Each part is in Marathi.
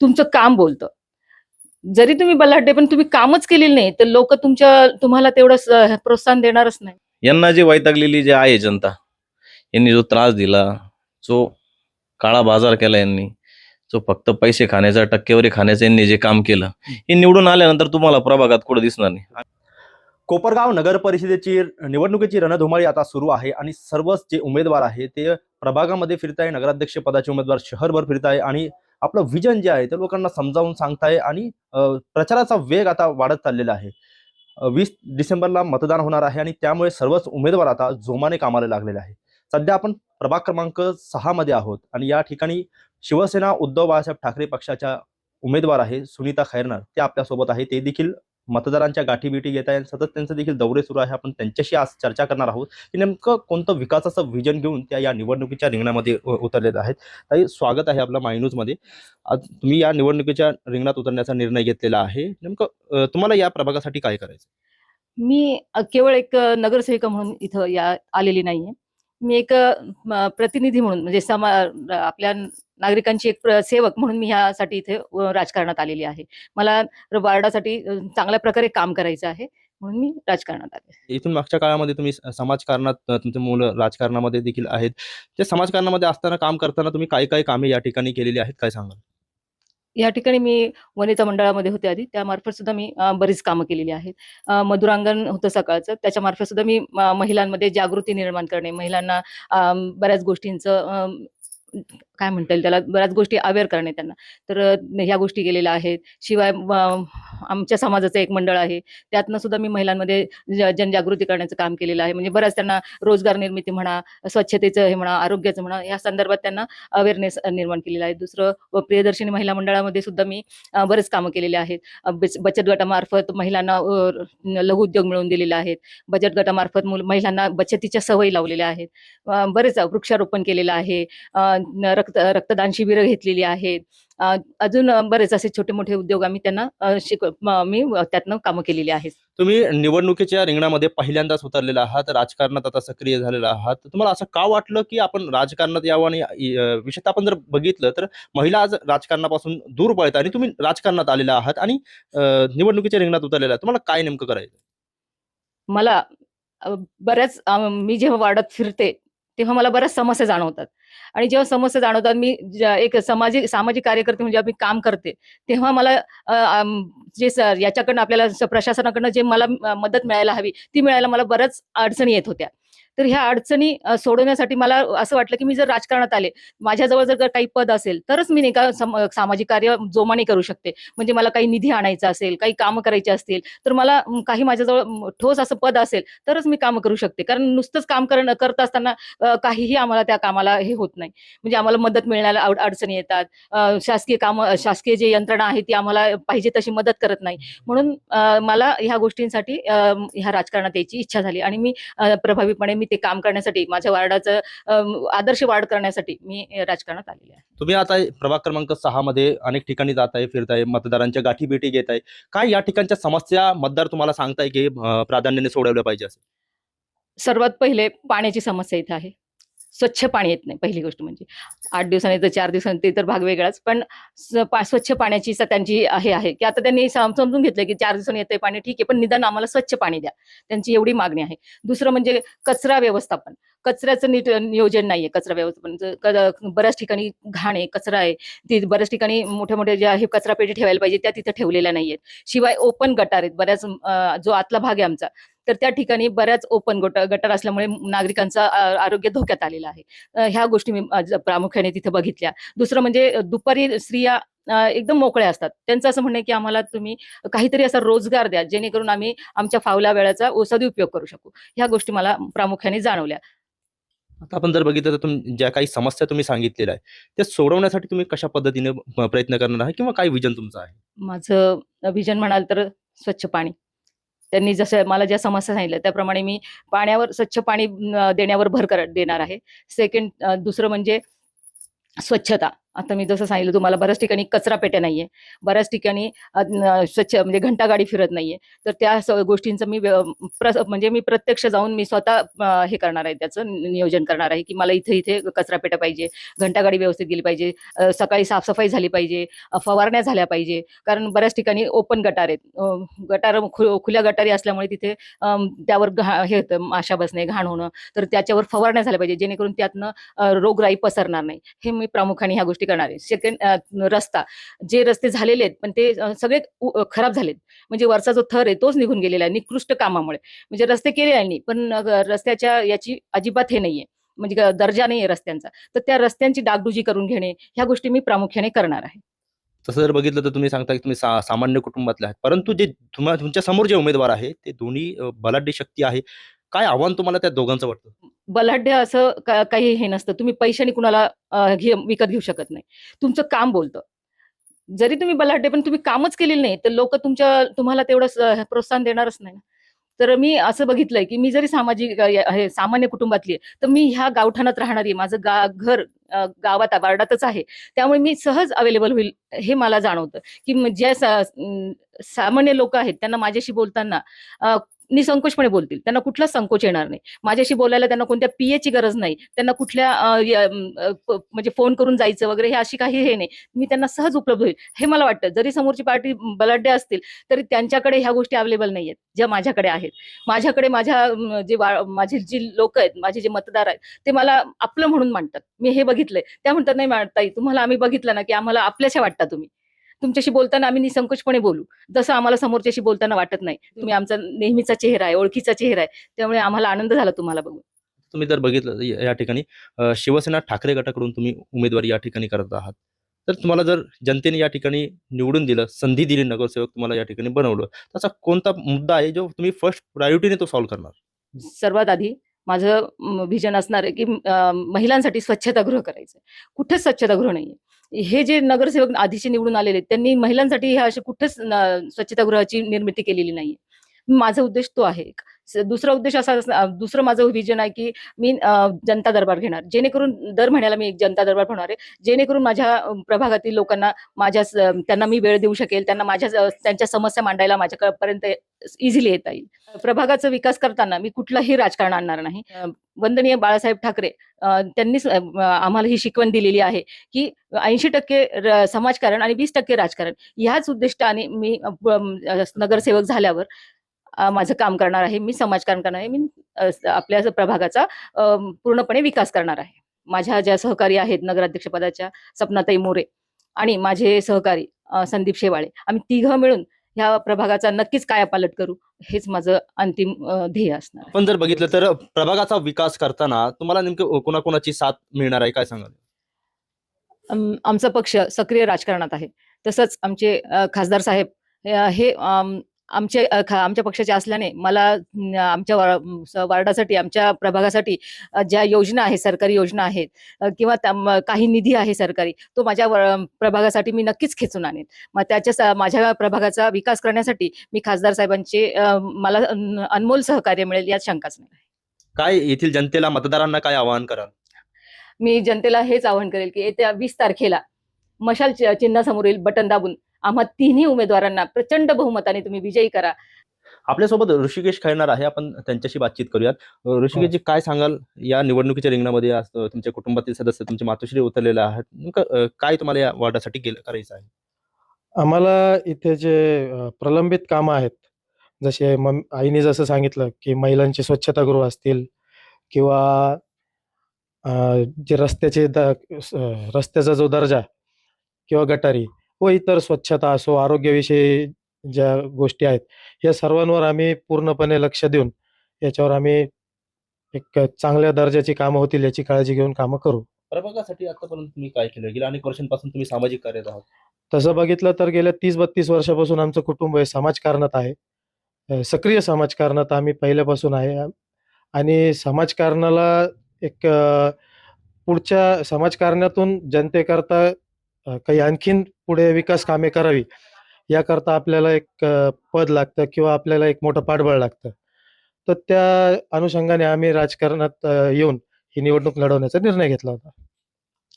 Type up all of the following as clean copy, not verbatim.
तुमचं काम बोलतं. जरी तुम्ही बलाढ्य पण तुम्ही कामच केलेलं नाही, तर लोकं तुम्हाला तेवढं प्रोत्साहन देणारच नाही. यांना जी वैतागलेली जी आहे जनता, यांनी जो त्रास दिला, जो काळा बाजार केला यांनी, जो फक्त पैसे खाण्याचा, टक्केवारी खाण्याचं यांनी जे काम केलं, हे निवडून आल्यानंतर तुम्हाला प्रभागात कुठं दिसणार नाही. कोपरगाव नगर परिषदेची निवडणुकीची रणधुमाळी आता सुरू आहे आणि सर्वच जे उमेदवार आहे ते प्रभागामध्ये फिरताय, नगराध्यक्ष पदाचे उमेदवार शहरभर फिरताय आणि आपलं विजन जे आहे ते लोकांना समजावून सांगताय आणि प्रचाराचा वेग आता वाढत चाललेला आहे. 20 डिसेंबरला मतदान होणार आहे आणि त्यामुळे सर्वच उमेदवार आता जोमाने कामाला लागलेले आहे. सध्या आपण प्रभाग क्रमांक 6 मध्ये आहोत आणि या ठिकाणी शिवसेना उद्धव बाळासाहेब ठाकरे पक्षाच्या उमेदवार आहे सुनीता खैरनार, ते आपल्यासोबत आहे. ते देखील मतदारांच्या गाठीभेटी घेत आहे, सतत त्यांचे देखील दौरे सुरू आहे. आपण त्यांच्याशी आज चर्चा करणार आहोत की नेमकं कोणतं विकासाचं विजन घेऊन त्या या निवडणुकीच्या रिंगणामध्ये उतरलेले आहेत. ताई, स्वागत आहे आपलं माय न्यूजमध्ये. आज तुम्ही या निवडणुकीच्या रिंगणात उतरण्याचा निर्णय घेतलेला आहे. नेमकं तुम्हाला या प्रभागासाठी काय करायचं? मी केवळ एक नगरसेविका म्हणून इथं आलेली नाहीये. मी एक प्रतिनिधी म्हणून म्हणजे आपल्या नागरिकांची एक सेवक म्हणून मी ह्यासाठी इथे राजकारणात आलेली आहे. मला वार्डासाठी चांगल्या प्रकारे काम करायचं आहे, म्हणून मी राजकारणात आले. इथून मागच्या काळामध्ये तुम्ही समाजकारणात तुमचे मुलं राजकारणामध्ये देखील आहेत. ते समाजकारणामध्ये असताना काम करताना तुम्ही काय काय कामे या ठिकाणी केलेली आहेत, काय सांगाल? या ठिकाणी मी वनिता मंडळामध्ये होते आधी. त्यामार्फत सुद्धा मी बरीच कामं केलेली आहेत. मधुरांगण होतं सकाळचं. त्याच्यामार्फत सुद्धा मी महिलांमध्ये जागृती निर्माण करणे, महिलांना बऱ्याच गोष्टींचं काय म्हणता येईल त्याला, बऱ्याच गोष्टी अवेअर करणे त्यांना. तर ह्या गोष्टी केलेल्या आहेत. शिवाय आमच्या समाजाचं एक मंडळ आहे. त्यातनं सुद्धा मी महिलांमध्ये जनजागृती करण्याचं काम केलेलं आहे. म्हणजे बऱ्याच त्यांना रोजगार निर्मिती म्हणा, स्वच्छतेचं हे म्हणा, आरोग्याचं म्हणा, या संदर्भात त्यांना अवेअरनेस निर्माण केलेला आहे. दुसरं प्रियदर्शिनी महिला मंडळामध्ये सुद्धा मी बरेच कामं केलेली आहेत. बचत गटामार्फत महिलांना लघु उद्योग मिळवून दिलेले आहेत. बचत गटामार्फत महिलांना बचतीच्या सवयी लावलेल्या आहेत. बरेच वृक्षारोपण केलेलं आहे. रक्तदान शिबिरं घेतलेली आहेत. अजून बरेच असे छोटे-मोठे उद्योग आम्ही त्यांना मी त्यातनं कामं केलेली आहेत. तुम्ही निवडणुकीच्या रिंगणामध्ये पहिल्यांदाच उतरलेला आहात, राजकारणात आता सक्रिय झालेला आहात. तुम्हाला असं का वाटलं की आपण राजकारणात यावं आणि विशेषतः आपण जर बघितलं तर महिला आज राजकारणापासून दूर पळत आणि तुम्ही राजकारणात आलेला आहात आणि निवडणुकीच्या रिंगणात उतरलेला आहात. तुम्हाला काय नेमकं करायचं? मला बऱ्याच मी जेव्हा वार्डात फिरते, तेव्हा मला बऱ्याच समस्या जाणवतात आणि जेव्हा समस्या जाणवतात, मी एक सामाजिक कार्यकर्ते म्हणजे मी काम करते, तेव्हा मला याच्याकडनं आपल्याला प्रशासनाकडनं जे मला मदत मिळायला हवी, ती मिळायला मला बऱ्याच अडचणी येत होत्या. तर ह्या अडचणी सोडवण्यासाठी मला असं वाटलं, की मी जर राजकारणात आले, माझ्याजवळ जर काही पद असेल, तरच मी नाही का सामाजिक कार्य जोमाने करू शकते. म्हणजे मला काही निधी आणायचा असेल, काही कामं करायची असतील, तर मला काही माझ्याजवळ ठोस असं पद असेल, तरच मी कामं करू शकते. कारण नुसतंच काम करत असताना काहीही आम्हाला त्या कामाला हे होत नाही. म्हणजे आम्हाला मदत मिळण्याला अडचणी येतात. शासकीय जी यंत्रणा आहे, ती आम्हाला पाहिजे तशी मदत करत नाही. म्हणून मला ह्या गोष्टींसाठी ह्या राजकारणात यायची इच्छा झाली आणि मी प्रभावीपणे ते काम करण्यासाठी, माझ्या वार्डाचं आदर्श वार्ड करण्यासाठी मी राजकारणात आलेले आहे. तुम्ही आता प्रभाग क्रमांक 6 मध्ये अनेक ठिकाणी जाताय, फिरताय, मतदारांच्या गाठीभेटी घेताय. काय या ठिकाणच्या समस्या मतदार तुम्हाला सांगताय की प्राधान्याने सोडवल्या पाहिजे असं? सर्वात पहिले पाण्याची समस्या इथे आहे. स्वच्छ पाणी येत नाही पहिली गोष्ट म्हणजे. 8 दिवसांनी येतं, 4 दिवसांनी ते तर भाग वेगळाच. पण स्वच्छ पाण्याची त्यांची हे आहे, की आता त्यांनी समजून घेतलं, की 4 दिवसांनी येतंय पाणी ठीक आहे, पण निदान आम्हाला स्वच्छ पाणी द्या. त्यांची एवढी मागणी आहे. दुसरं म्हणजे कचरा व्यवस्थापन. कचऱ्याचं नीट नियोजन नाहीये कचरा व्यवस्थापन. बऱ्याच ठिकाणी घाण आहे, कचरा आहे. ती बऱ्याच ठिकाणी मोठ्या-मोठ्या ज्या आहे कचरापेटी ठेवायला पाहिजे, त्या तिथं ठेवलेल्या नाहीयेत. शिवाय ओपन गटार आहेत. बऱ्याच जो आतला भाग आहे आमचा, तर त्या ठिकाणी बऱ्याच ओपन गटार असल्यामुळे नागरिकांचं आरोग्य धोक्यात आलेलं आहे. ह्या गोष्टी मी प्रामुख्याने तिथे बघितल्या. दुसरं म्हणजे दुपारी स्त्रिया एकदम मोकळ्या असतात. त्यांचं असं म्हणणं आहे, की आम्हाला तुम्ही काहीतरी असा रोजगार द्या, जेणेकरून आम्ही आमच्या फावल्या वेळाचा सदुपयोग करू शकू. ह्या गोष्टी मला प्रामुख्याने जाणवल्या. आता आपण जर बघितलं तर ज्या काही समस्या तुम्ही सांगितलेल्या आहे, त्या सोडवण्यासाठी तुम्ही कशा पद्धतीने प्रयत्न करणार आहे किंवा काय विजन तुमचं आहे? माझं विजन म्हणाल तर स्वच्छ पाणी. त्यांनी जसं मला ज्या समस्या सांगितल्या त्याप्रमाणे मी स्वच्छ पाणी देण्यावर भर देणार आहे. दुसरं म्हणजे स्वच्छता. आता मी जसं सांगितलं तुम्हाला, बऱ्याच ठिकाणी कचरा पेट्या नाहीये, बऱ्याच ठिकाणी स्वच्छ म्हणजे घंटागाडी फिरत नाहीये. तर त्या गोष्टींचं मी म्हणजे मी प्रत्यक्ष जाऊन मी स्वतः हे करणार आहे, त्याचं नियोजन करणार आहे, की मला इथे इथे कचरा पेट्या पाहिजे, घंटागाडी व्यवस्थित गेली पाहिजे, सकाळी साफसफाई झाली पाहिजे, फवारण्या झाल्या पाहिजे. कारण बऱ्याच ठिकाणी ओपन गटार आहेत, गटार खुल्या गटारी असल्यामुळे तिथे त्यावर हे होतं, माशा बसणे, घाण होणं. तर त्याच्यावर फवारण्या झाल्या पाहिजे, जेणेकरून त्यातनं रोगराई पसरणार नाही. हे मी प्रामुख्याने ह्या गोष्टी करणार आहे. सेकंड, रस्ता, जे रस्ते झालेले आहेत पण ते सगळे खराब झालेत, म्हणजे वरचा जो थर आहे तोच निघून गेलेला आहे निकृष्ट कामामुळे. म्हणजे रस्ते केले यांनी, पण रस्त्याच्या याची अजिबात हे नाहीये, म्हणजे दर्जा नाहीये रस्त्यांचा. तर त्या रस्त्यांची डागडुजी करून घेणे, ह्या गोष्टी मी प्रामुख्याने करणार आहे. तसं जर बघितलं तर तुम्ही सांगता की तुम्ही सामान्य कुटुंबातले आहात, परंतु जे तुमच्या समोर जे उमेदवार आहे ते दोन्ही बलाढ्य शक्ती आहे. काय आव्हान तुम्हाला त्या दोघांचं वाटतं? बलाढ्य असं काही हे नसतं. तुम्ही पैशाने कुणाला विकत घेऊ शकत नाही. तुमचं काम बोलतं. जरी तुम्ही बलाढ्य पण तुम्ही कामच केलेलं नाही, तर लोक तुम्हाला तेवढं प्रोत्साहन देणारच नाही ना. तर मी असं बघितलंय, की मी जरी सामाजिक हे सामान्य कुटुंबातली आहे, तर मी ह्या गावठाणात राहणारी आहे. माझं घर गावात वार्डातच आहे. त्यामुळे मी सहज अवेलेबल होईल हे मला जाणवतं, की ज्या सामान्य लोकं आहेत त्यांना माझ्याशी बोलताना निसंकोचपणे बोलतील. त्यांना कुठलाच संकोच येणार नाही. माझ्याशी बोलायला त्यांना कोणत्या पीएची गरज नाही. त्यांना कुठल्या म्हणजे फोन करून जायचं वगैरे हे अशी काही हे नाही. मी त्यांना सहज उपलब्ध होईल हे मला वाटतं. जरी समोरची पार्टी बलाढ्य असतील, तरी त्यांच्याकडे ह्या गोष्टी अवेलेबल नाहीयेत, ज्या माझ्याकडे आहेत. माझ्याकडे माझे जी लोकं आहेत, माझे जे मतदार आहेत, ते मला आपलं म्हणून मानतात. मी हे बघितलंय. त्या म्हणतात, "नाही ताई, तुम्हाला आम्ही बघितलं ना, की आम्हाला आपल्याशा वाटता तुम्ही. तुमच्याशी बोलताना आम्ही निसंकोचपणे बोलू. जसं आम्हाला समोरच्याशी बोलताना वाटत नाही. तुम्ही आमचा नेहमीचा चेहरा आहे, ओळखीचा चेहरा आहे. त्यामुळे आम्हाला आनंद झाला तुम्हाला बघून." तुम्ही जर बघितलं या ठिकाणी शिवसेना ठाकरे गटाकडून तुम्ही उमेदवारी या ठिकाणी करत आहात. तर तुम्हाला जर जनतेने या ठिकाणी निवडून दिलं, संधी दिली, नगरसेवक तुम्हाला या ठिकाणी बनवलं, त्याचा कोणता मुद्दा आहे जो तुम्ही फर्स्ट प्रायोरिटीने तो सॉल्व्ह करणार? सर्वात आधी माझं व्हिजन असणार आहे, की महिलांसाठी स्वच्छतागृह करायचं. कुठेच स्वच्छतागृह नाहीये. हे जे नगरसेवक आधीचे निवडून आलेले आहेत, त्यांनी महिलांसाठी हे असे कुठेच स्वच्छतागृहाची निर्मिती केलेली नाहीये. माझा उद्देश तो आहे एक. दुसरा उद्देश असा दुसरं माझं व्हिजन आहे, की मी जनता दरबार घेणार. जेणेकरून दर महिन्याला मी एक जनता दरबार भरवणार आहे. जेणेकरून माझ्या प्रभागातील लोकांना त्यांना मी वेळ देऊ शकेल. त्यांना त्यांच्या समस्या मांडायला माझ्यापर्यंत इझिली येता येईल. प्रभागाचा विकास करताना मी कुठलंही राजकारण आणणार नाही. वंदनीय बाळासाहेब ठाकरे त्यांनीच आम्हाला ही शिकवण दिलेली आहे, की 80% समाजकारण आणि 20% राजकारण ह्याच उद्दिष्टाने मी नगरसेवक झाल्यावर माझं काम करणार आहे. मी समाजकारण करणार आहे. मी आपल्या प्रभागाचा पूर्णपणे विकास करणार आहे. माझ्या ज्या सहकारी आहेत नगराध्यक्षपदाच्या, सपनाताई मोरे आणि माझे सहकारी संदीप शेवाळे, आम्ही तिघं मिळून ह्या प्रभागाचा नक्कीच कायापालट करू. हेच माझं अंतिम ध्येय असणार आहे. आपण जर बघितलं तर प्रभागाचा विकास करताना तुम्हाला नेमकं कोणाकोणाची साथ मिळणार आहे, काय सांगाल? आमचा पक्ष सक्रिय राजकारणात आहे. तसंच आमचे खासदार साहेब हे आमच्या पक्षाचे असल्याने मला आमच्या वार्डासाठी, आमच्या प्रभागासाठी ज्या योजना आहेत, सरकारी योजना आहेत किंवा काही निधी आहे सरकारी, तो माझ्या प्रभागासाठी मी नक्कीच खेचून आणेन. मग माझ्या प्रभागाचा विकास करण्यासाठी मी खासदार साहेबांचे मला अनमोल सहकार्य मिळेल यात शंकाच नाही. काय येथील जनतेला, मतदारांना काय आवाहन कराल? मी जनतेला हेच आवाहन करेल, की येत्या 20 तारखेला मशाल चिन्हासमोरील बटन दाबून आम्हा तिन्ही उमेदवारांना प्रचंड बहुमताने तुम्ही विजयी करा. आपल्यासोबत ऋषिकेश खैरनार आहे, आपण त्यांच्याशी बातचीत करूयात. ऋषिकेशजी, काय सांगाल या निवडणुकीच्या रिंगणामध्ये तुमच्या कुटुंबातील सदस्य, तुमचे मातोश्री उतरलेले आहेत, नेमकं काय तुम्हाला या वार्डासाठी करायचं आहे? आम्हाला इथे जे प्रलंबित कामं आहेत, जसे आईने जसं सांगितलं, की महिलांची स्वच्छतागृह असतील किंवा जे रस्त्याचा जो दर्जा किंवा गटारी व इतर स्वच्छता असो, आरोग्याविषयी ज्या गोष्टी आहेत, या सर्वांवर आम्ही पूर्णपणे लक्ष देऊन याच्यावर आम्ही एक चांगल्या दर्जाची कामं होतील याची काळजी घेऊन कामं करू. प्रभागासाठी आतापर्यंत तुम्ही काय केलं? गेल्या अनेक वर्षांपासून तुम्ही सामाजिक कार्यात आहात. तसं बघितलं तर गेल्या 30-32 वर्षापासून आमचं कुटुंब हे समाजकारणात आहे. सक्रिय समाजकारणात आम्ही पहिल्यापासून आहे आणि समाजकारणाला एक पुढच्या समाजकारणातून जनतेकरता काही आणखीन पुढे विकास कामे करावी याकरता आपल्याला एक पद लागतं किंवा आपल्याला एक मोठं पाठबळ लागतं. तर त्या अनुषंगाने आम्ही राजकारणात येऊन ही निवडणूक लढवण्याचा निर्णय घेतला होता.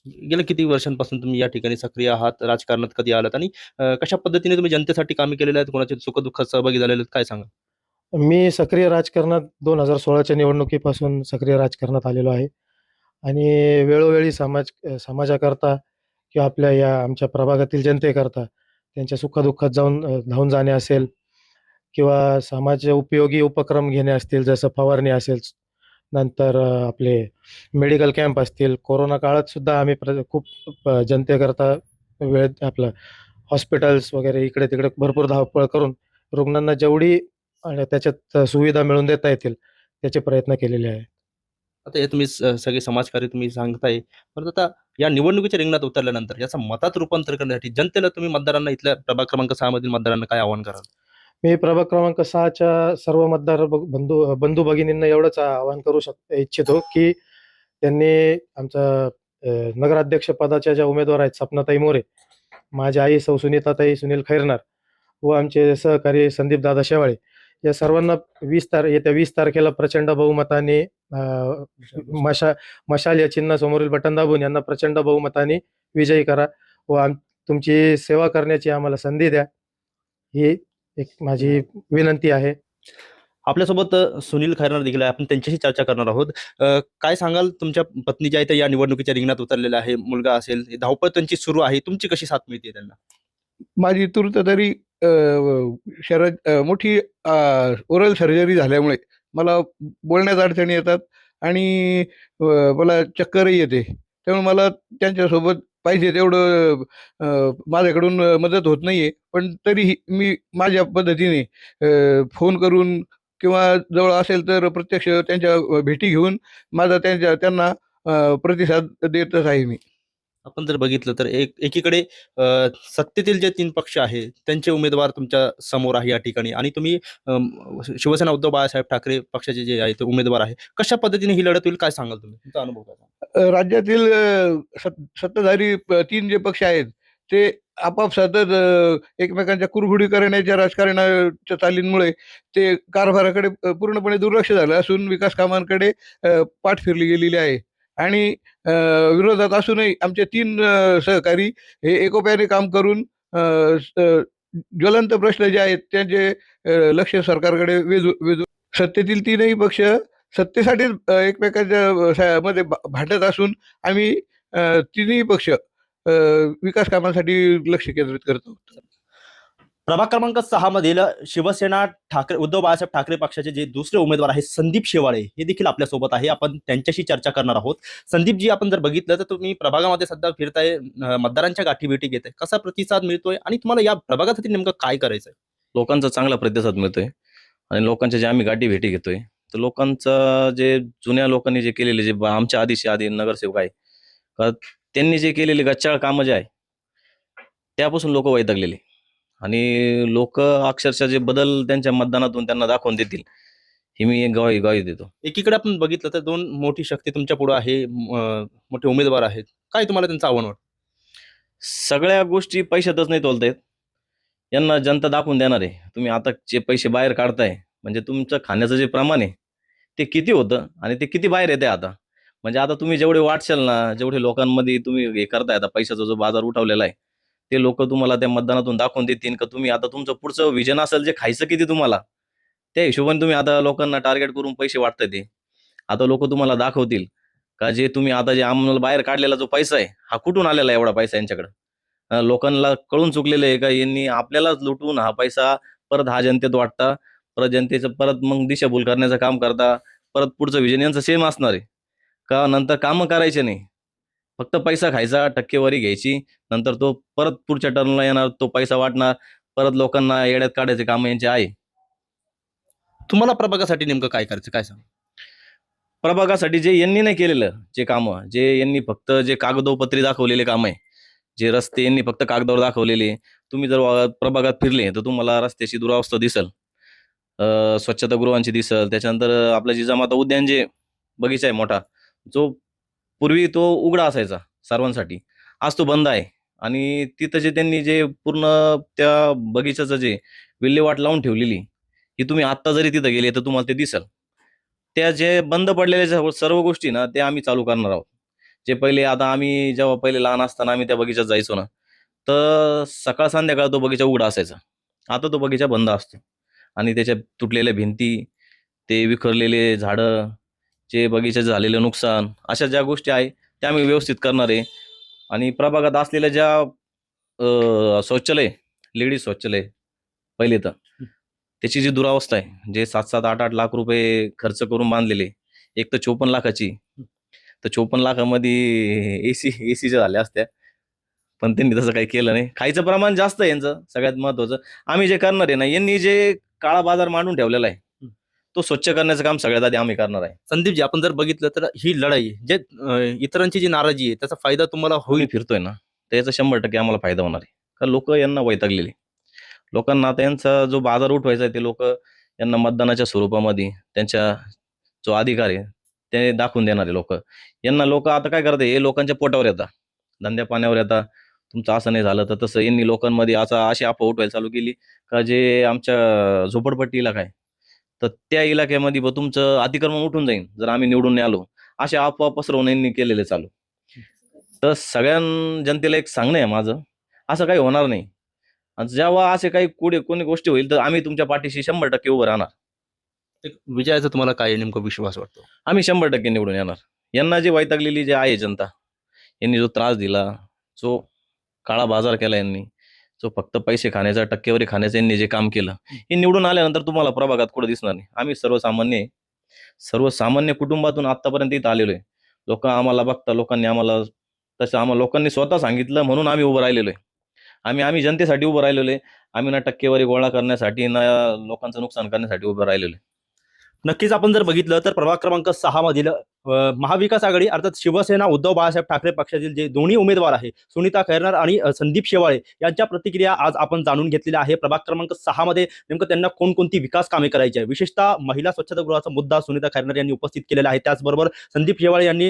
गेल्या किती वर्षांपासून तुम्ही या ठिकाणी सक्रिय आहात, राजकारणात कधी आलात आणि कशा पद्धतीने तुम्ही जनतेसाठी कामे केलेली आहेत, कोणाच्या सुखदुःखात सहभागी झालेले आहेत, काय सांगा? मी सक्रिय राजकारणात 2016च्या निवडणुकीपासून सक्रिय राजकारणात आलेलो आहे आणि वेळोवेळी समाजाकरता किंवा आपल्या या आमच्या प्रभागातील जनतेकरता त्यांच्या सुखदुःखात जाऊन धावून जाणे असेल किंवा समाज उपयोगी उपक्रम घेणे असतील, जसं फवारणी असेल, नंतर आपले मेडिकल कॅम्प असतील. कोरोना काळात सुद्धा आम्ही खूप जनतेकरता वेळ आपलं हॉस्पिटल्स वगैरे इकडे-तिकडे भरपूर धावपळ करून रुग्णांना जेवढी त्याच्यात सुविधा मिळवून देता येतील त्याचे प्रयत्न केलेले आहेत. आता हे तुम्ही सगळे समाजकार्य तुम्ही सांगताय. परंतु आता या निवडणुकीच्या रिंगणात उतरल्यानंतर याचं मतात रूपांतर करण्यासाठी जनतेला तुम्ही मतदारांना इथल्या प्रभाग क्रमांक 6 मधील मतदारांना काय आवाहन कराल? मी प्रभाग क्रमांक 6च्या सर्व मतदार बंधू भगिनींना एवढंच आवाहन करू इच्छितो, की त्यांनी आमचा नगराध्यक्ष पदाच्या ज्या उमेदवार आहेत सपनाताई मोरे, माझी आई सौ सुनीताताई सुनील खैरनार व आमचे सहकारी संदीपदादा शेवाळे या सर्वांना येत्या 20 तारखेला प्रचंड बहुमताने मशाल या चिन्हासमोरील बटन दाबून यांना प्रचंड बहुमताने विजयी करा व तुमची सेवा करण्याची आम्हाला संधी द्या, ही एक माझी विनंती आहे. आपल्यासोबत सुनील खैरनार देखील आहे. आपण त्यांच्याशी चर्चा करणार आहोत. काय सांगाल, तुमच्या पत्नी ज्या आहेत या निवडणुकीच्या रिंगणात उतरलेल्या आहे, मुलगा असेल, धावपळ त्यांची सुरू आहे, तुमची कशी साथ मिळते त्यांना? माझी तूर्त तरी मोठी ओरल सर्जरी झाल्यामुळे मला बोलण्यात अडचणी येतात आणि मला चक्करही येते. त्यामुळे मला त्यांच्यासोबत पाहिजे तेवढं माझ्याकडून मदत होत नाहीये. पण तरीही मी माझ्या पद्धतीने फोन करून किंवा जवळ असेल तर प्रत्यक्ष त्यांच्या भेटी घेऊन माझा त्यांना प्रतिसाद देतच आहे मी. आपण जर बघितलं तर एकीकडे सत्तेतील जे 3 पक्ष आहेत त्यांचे उमेदवार तुमच्या समोर आहे या ठिकाणी आणि तुम्ही शिवसेना उद्धव बाळासाहेब ठाकरे पक्षाचे जे आहे ते उमेदवार आहे. कशा पद्धतीने ही लढत होईल, काय सांगाल तुम्ही? तुमचा अनुभव काय सांगाल? राज्यातील सत्ताधारी 3 जे पक्ष आहेत ते आपापसातच एकमेकांच्या कुरघोडी करण्याच्या राजकारणाच्या चालींमुळे ते कारभाराकडे पूर्णपणे दुर्लक्ष झालं असून विकास कामांकडे पाठ फिरली गेलेली आहे आणि विरोधात असूनही आमचे 3 सहकारी हे एकोप्याने काम करून ज्वलंत प्रश्न जे आहेत त्यांचे लक्ष सरकारकडे वेधू सत्तेतील 3ही पक्ष सत्तेसाठीच एकमेकांच्या मध्ये भांडत असून आम्ही 3ही पक्ष विकास कामांसाठी लक्ष केंद्रित करतो. प्रभाग क्रमांक 6 मधील शिवसेना उद्धव बाळासाहेब ठाकरे पक्षाचे जे दुसरे उमेदवार आहेत संदीप शेवाळे हे देखील आपल्यासोबत आहे. आपण त्यांच्याशी चर्चा करणार आहोत. संदीपजी, आपण जर बघितलं तर तुम्ही प्रभागामध्ये सध्या फिरताय, मतदारांच्या गाठीभेटी घेताय, कसा प्रतिसाद मिळतोय आणि तुम्हाला या प्रभागासाठी नेमकं काय करायचंय? लोकांचा चांगला प्रतिसाद मिळतोय आणि लोकांच्या जे आम्ही गाठी भेटी घेतोय तर लोकांचं जे जुन्या लोकांनी जे केलेले जे आमच्या आधी नगरसेवक आहे का त्यांनी जे केलेले गच्चाळ कामं जे आहे त्यापासून लोक वैतागलेले आणि लोक अक्षरशः जे बदल त्यांच्या मतदानातून त्यांना दाखवून देतील ही मी एक ग्वाही देतो. एकीकडे आपण बघितलं तर 2 मोठी शक्ती तुमच्या पुढे आहे, मोठे उमेदवार आहेत. काय तुम्हाला त्यांचं आव्हान वाटतं? सगळ्या गोष्टी पैशातच नाही तोलता येत. यांना जनता दाखवून देणार आहे. तुम्ही आता जे पैसे बाहेर काढताय म्हणजे तुमचं खाण्याचं जे प्रमाण आहे ते किती होतं आणि ते किती बाहेर येते आता. म्हणजे आता तुम्ही जेवढे वाटशाल ना, जेवढे लोकांमध्ये तुम्ही हे करताय, आता पैशाचा जो बाजार उठवलेला आहे ते लोक तुम्हाला त्या मतदानातून दाखवून देतील का तुम्ही आता तुमचं पुढचं विजन असेल जे खायचं किती तुम्हाला त्या हिशोबाने तुम्ही आता लोकांना टार्गेट करून पैसे वाटताय ते. आता लोक तुम्हाला दाखवतील का जे तुम्ही आता जे आम्हाला बाहेर काढलेला जो पैसा आहे हा कुठून आलेला आहे, एवढा पैसा यांच्याकडे. लोकांना कळून चुकलेलं आहे का यांनी आपल्यालाच लुटून हा पैसा परत हा जनतेत वाटता, परत जनतेचं परत मग दिशाभूल करण्याचं काम करता, परत पुढचं विजन यांचं सेम असणार आहे का नंतर कामं करायचे नाही, फक्त पैसा खायचा, टक्केवारी घ्यायची, नंतर तो परत पुढच्या टर्नला येणार, तो पैसा वाटणार, परत लोकांना येड्यात काढायचे काम यांचे आहे. तुम्हाला प्रभागासाठी नेमकं काय करायचं, काय सांग? प्रभागासाठी जे यांनी नाही केलेलं जे कामं, जे यांनी फक्त जे कागदोपत्री दाखवलेले काम आहे, जे रस्ते यांनी फक्त कागदावर दाखवलेले, तुम्ही जर प्रभागात फिरले तर तुम्हाला रस्त्याची दुरावस्था दिसल, स्वच्छतागृहांची दिसल, त्याच्यानंतर आपलं जिजामाता उद्यान जे बगीचा आहे मोठा, जो पूर्वी तो उघडा असायचा सर्वांसाठी, आज तो बंद आहे आणि तिथं जे त्यांनी जे पूर्ण त्या बगीचाचं जे विल्हेवाट लावून ठेवलेली ही तुम्ही आत्ता जरी तिथं गेले तर तुम्हाला ते दिसल. त्या जे बंद पडलेल्या सर्व गोष्टी ना ते आम्ही चालू करणार आहोत. जे पहिले आता आम्ही जेव्हा पहिले लहान असताना आम्ही त्या बगीच्यात जायचो ना, तर सकाळ संध्याकाळ तो बगीचा उघडा असायचा. आता तो बगीचा बंद असतो आणि त्याच्या तुटलेल्या भिंती, ते विखरलेले झाडं, जे बगीच्याचं झालेलं नुकसान, अशा ज्या गोष्टी आहे त्या आम्ही व्यवस्थित करणार आहे. आणि प्रभागात असलेल्या ज्या शौचालय, लेडीज शौचालय पहिले तर त्याची जी दुरावस्था आहे, जे 7-7, 8-8 लाख रुपये खर्च करून बांधलेले, एक तर 54 लाखाची, तर 54 लाखामध्ये एसीच्या झाल्या असत्या, पण त्यांनी तसं काही केलं नाही. खायचं प्रमाण जास्त आहे यांचं, सगळ्यात महत्वाचं. आम्ही जे करणार आहे ना, यांनी जे काळा बाजार मांडून ठेवलेला आहे, तो स्वच्छ करण्याचं काम सगळ्यात आधी आम्ही करणार आहे. संदीपजी, आपण जर बघितलं तर ही लढाई जे इतरांची जी नाराजी आहे त्याचा फायदा तुम्हाला होईल होईल. फिरतोय ना, तर याचा 100% आम्हाला फायदा होणार आहे. कारण लोक यांना वैतागलेले, लोकांना आता यांचा जो बाजार उठवायचा आहे ते लोक यांना मतदानाच्या स्वरूपामध्ये त्यांच्या जो अधिकार आहे ते दाखवून देणारे लोक. यांना लोक आता काय करते, हे लोकांच्या पोटावर येतात, धंद्या पाण्यावर येतात. तुमचं असं नाही झालं तर तसं. यांनी लोकांमध्ये अशी अफवा उठवायला चालू केली का जे आमच्या झोपडपट्टी इलाका आहे तर त्या इलाक्यामध्ये तुमचं अतिक्रमण उठून जाईल जर आम्ही निवडून नाही आलो, असे अफवा पसरवून यांनी केलेले चालू. तर सगळ्या जनतेला एक सांगणं आहे माझं, असं काही होणार नाही. आणि जेव्हा असे काही कोणी गोष्टी होईल तर आम्ही तुमच्या पाठीशी 100% उभं राहणार. एक विजयाचा तुम्हाला काय नेमका विश्वास वाटतो? आम्ही 100% निवडून येणार. यांना जे वैतागलेली जे आहे जनता, यांनी जो त्रास दिला, जो काळा बाजार केला यांनी, जो फक्त पैसे खाण्याचा, टक्केवारी खाण्याचं यांनी जे काम केलं, हे निवडून आल्यानंतर तुम्हाला प्रभागात कुठं दिसणार नाही. आम्ही सर्वसामान्य कुटुंबातून आतापर्यंत इथं आलेलो आहे. लोक आम्हाला बघता, लोकांनी स्वतः सांगितलं म्हणून आम्ही उभं राहिलेलो आहे. आम्ही जनतेसाठी उभं राहिलेलो आहे. आम्ही ना टक्केवारी गोळा करण्यासाठी ना लोकांचं नुकसान करण्यासाठी उभं राहिलेलो आहे. नक्कीच आपण जर बघितलं तर प्रभाग क्रमांक 6 मधील महाविकास आघाडी अर्थात शिवसेना उद्धव बाळासाहेब ठाकरे पक्षातील जे दोन्ही उमेदवार आहे, सुनीता खैरनार आणि संदीप शेवाळे, यांच्या प्रतिक्रिया आज आपण जाणून घेतलेल्या आहे. प्रभाग क्रमांक 6 मध्ये नेमकं त्यांना कोणकोणती विकास कामे करायची आहे, विशेषतः महिला स्वच्छतागृहाचा मुद्दा सुनीता खैरनार यांनी उपस्थित केलेला आहे. त्याचबरोबर संदीप शेवाळे यांनी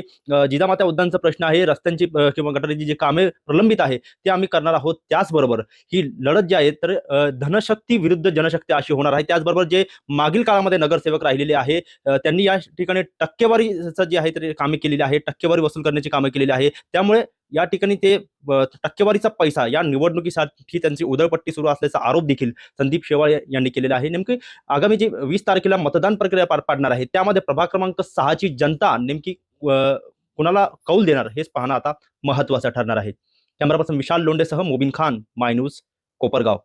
जिजामाता उद्यानचा प्रश्न आहे, रस्त्यांची किंवा गटारीची जी कामे प्रलंबित आहे ते आम्ही करणार आहोत. त्याचबरोबर ही लढत जी आहे तर धनशक्ती विरुद्ध जनशक्ती अशी होणार आहे. त्याचबरोबर जे मागील काळामध्ये नगरसेवक राहिलेले आहे त्यांनी या ठिकाणी टक्केवारी जी आहे तर कामे केलेली आहे, टक्केवारी वसूल करण्याची कामे केलेली आहे. त्यामुळे या ठिकाणी ते टक्केवारीचा पैसा या निवडणुकीसाठी त्यांची उधळपट्टी सुरू असल्याचा आरोप देखील संदीप शेवाळे यांनी केलेला आहे. नेमकी आगामी जे 20 तारखेला मतदान प्रक्रिया पार पाडणार आहे त्यामध्ये प्रभाग क्रमांक 6 ची जनता नेमकी कुणाला कौल देणार हेच पाहणं आता महत्वाचं ठरणार आहे. कॅमेरा पर्सन विशाल लोंढेसह मोबिन खान, माय न्यूज, कोपरगाव.